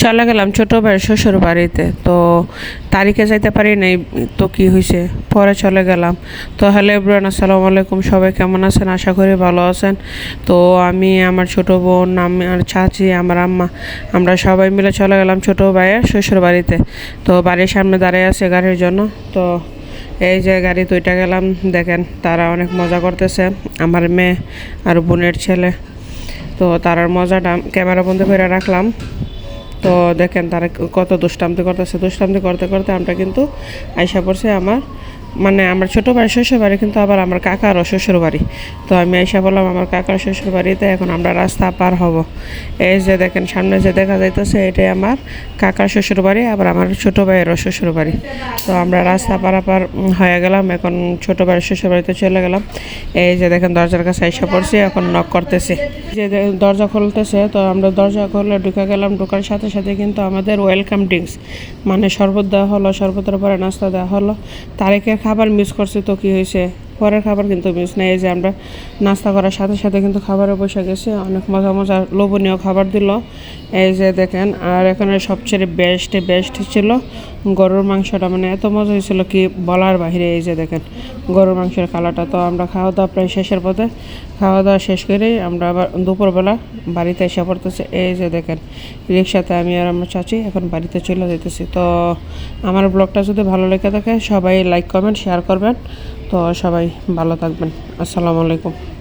চলে গেলাম ছোটো ভাইয়ের শ্বশুর বাড়িতে। তো তারিখে যাইতে পারি নাই, তো কি হয়েছে পরে চলে গেলাম। তো হ্যালো এভরিওয়ান, আসসালামু আলাইকুম। সবাই কেমন আছেন? আশা করি ভালো আছেন। তো আমি, আমার ছোটো বোন, আমার চাচি, আমার আম্মা, আমরা সবাই মিলে চলে গেলাম ছোটো ভাইয়ের শ্বশুর বাড়িতে। তো বাড়ির সামনে দাঁড়িয়ে আছে গাড়ির জন্য। তো এই যে গাড়ি দুইটা গেলাম, দেখেন তারা অনেক মজা করতেছে, আমার মেয়ে আর বোনের ছেলে। তো তারার মজাটা ক্যামেরা বন্ধ করে রাখলাম। তো দেখেন তারা কত দুষ্টামতি করতেছে। দুষ্টামতি করতে করতে আমরা কিন্তু আইসা পড়ছে আমার ছোটো ভাই শ্বশুর বাড়ি, কিন্তু আবার আমার কাকারও শ্বশুর বাড়ি। তো আমি আইসা বললাম আমার কাকার শ্বশুর বাড়িতে। এখন আমরা রাস্তা পার হব। এই যে দেখেন সামনে যে দেখা যাইতেছে, এটাই আমার কাকার শ্বশুর বাড়ি, আবার আমার ছোটো ভাইয়েরও শ্বশুর বাড়ি। তো আমরা রাস্তা পারাপার হয়ে গেলাম, এখন ছোটো ভাইয়ের শ্বশুর বাড়িতে চলে গেলাম। এই যে দেখেন দরজার কাছে আইসা পড়ছি, এখন নক করতেছি, যে দরজা খুলতেছে। তো আমরা দরজা খুলে ঢুকে গেলাম। ঢোকার সাথে সাথে কিন্তু আমাদের ওয়েলকাম ড্রিঙ্কস, মানে শরবত দেওয়া হলো, শরবতের পরে নাস্তা দেওয়া হলো। তারিখের খাবার মিস করছি, তো কী হয়েছে, পরের খাবার কিন্তু মিস নেই। এই যে আমরা নাস্তা করার সাথে সাথে কিন্তু খাবারে বসে গেছে, অনেক মজা মজার লোভনীয় খাবার দিল। এই যে দেখেন, আর এখানে সবচেয়ে বেস্ট ছিল গরুর মাংসটা, মানে এত মজা হয়েছিল কি বলার বাহিরে। এই যে দেখেন গরুর মাংসের কালারটা। তো আমরা খাওয়া দাওয়া প্রায় শেষের পথে, খাওয়া দাওয়া শেষ করেই আমরা আবার দুপুরবেলা বাড়িতে এসে পড়তেছে। এই যে দেখেন রিক্সাতে আমি আর আমার চাচি এখন বাড়িতে চলে যেতেছি। তো আমার ব্লগটা যদি ভালো লেগে থাকে সবাই লাইক কমেন্ট শেয়ার করবেন। তো সবাই ভালো থাকবেন। আসসালামু আলাইকুম।